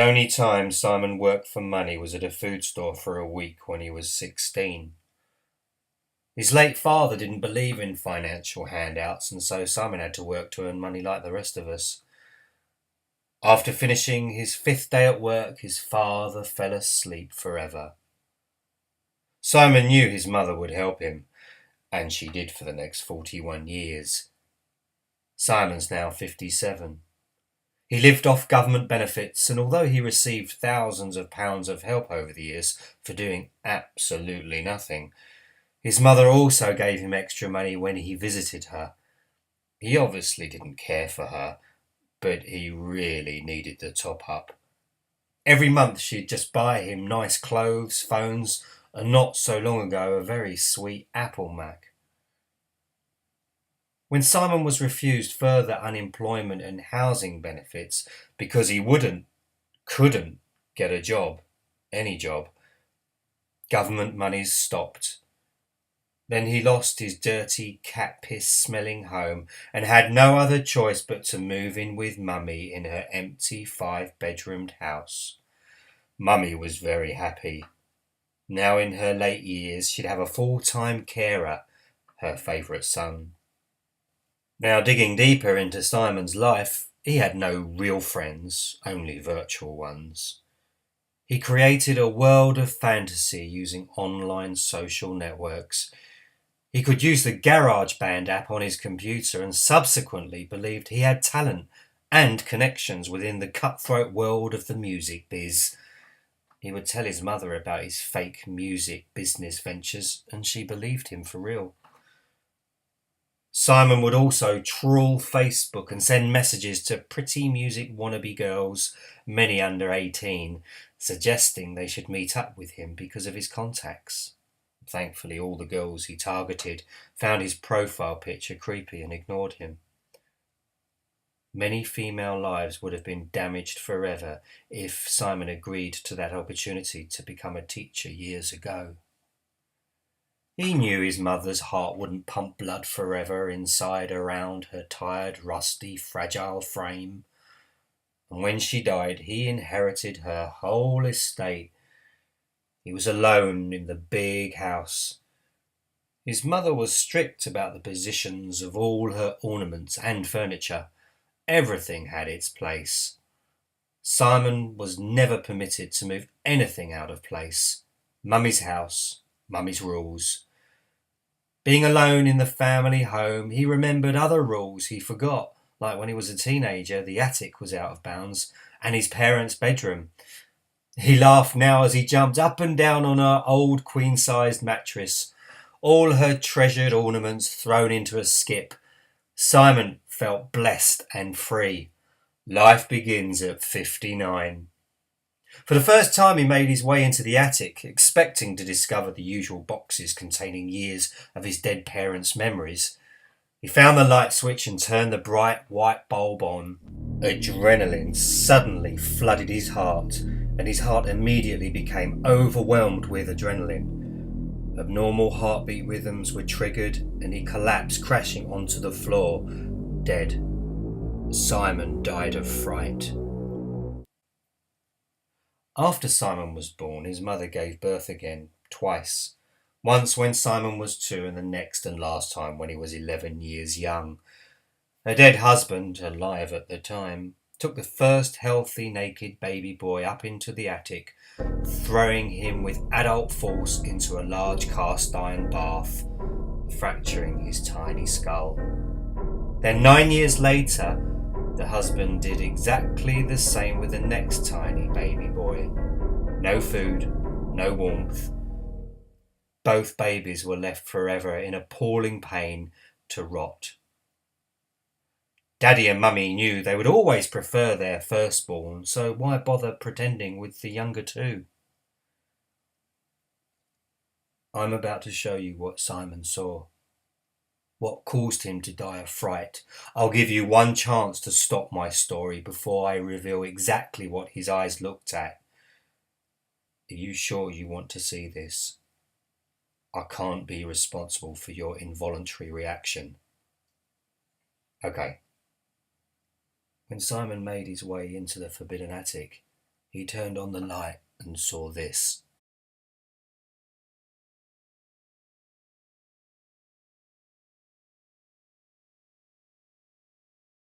The only time Simon worked for money was at a food store for a week when he was 16. His late father didn't believe in financial handouts, and so Simon had to work to earn money like the rest of us. After finishing his 5th day at work, his father fell asleep forever. Simon knew his mother would help him, and she did for the next 41 years. Simon's now 57. He lived off government benefits, and although he received thousands of pounds of help over the years for doing absolutely nothing, his mother also gave him extra money when he visited her. He obviously didn't care for her, but he really needed the top up. Every month she'd just buy him nice clothes, phones, and not so long ago a very sweet Apple Mac. When Simon was refused further unemployment and housing benefits because he couldn't get a job, any job, government monies stopped. Then he lost his dirty, cat-piss-smelling home and had no other choice but to move in with Mummy in her empty 5-bedroomed house. Mummy was very happy. Now in her late years, she'd have a full-time carer, her favourite son. Now digging deeper into Simon's life, he had no real friends, only virtual ones. He created a world of fantasy using online social networks. He could use the GarageBand app on his computer and subsequently believed he had talent and connections within the cutthroat world of the music biz. He would tell his mother about his fake music business ventures, and she believed him for real. Simon would also trawl Facebook and send messages to pretty music wannabe girls, many under 18, suggesting they should meet up with him because of his contacts. Thankfully, all the girls he targeted found his profile picture creepy and ignored him. Many female lives would have been damaged forever if Simon agreed to that opportunity to become a teacher years ago. He knew his mother's heart wouldn't pump blood forever inside around her tired, rusty, fragile frame. And when she died, he inherited her whole estate. He was alone in the big house. His mother was strict about the positions of all her ornaments and furniture. Everything had its place. Simon was never permitted to move anything out of place. Mummy's house, Mummy's rules. Being alone in the family home, he remembered other rules he forgot, like when he was a teenager, the attic was out of bounds, and his parents' bedroom. He laughed now as he jumped up and down on her old queen-sized mattress, all her treasured ornaments thrown into a skip. Simon felt blessed and free. Life begins at 59. For the first time he made his way into the attic, expecting to discover the usual boxes containing years of his dead parents' memories. He found the light switch and turned the bright white bulb on. Adrenaline suddenly flooded his heart, and his heart immediately became overwhelmed with adrenaline. Abnormal heartbeat rhythms were triggered, and he collapsed, crashing onto the floor, dead. Simon died of fright. After Simon was born, his mother gave birth again, twice. Once when Simon was 2, and the next and last time when he was 11 years young. Her dead husband, alive at the time, took the first healthy naked baby boy up into the attic, throwing him with adult force into a large cast iron bath, fracturing his tiny skull. Then 9 years later, the husband did exactly the same with the next tiny baby boy. No food, no warmth. Both babies were left forever in appalling pain to rot. Daddy and Mummy knew they would always prefer their firstborn, so why bother pretending with the younger two? I'm about to show you what Simon saw. What caused him to die of fright. I'll give you one chance to stop my story before I reveal exactly what his eyes looked at. Are you sure you want to see this? I can't be responsible for your involuntary reaction. Okay. When Simon made his way into the forbidden attic, He turned on the light and saw this.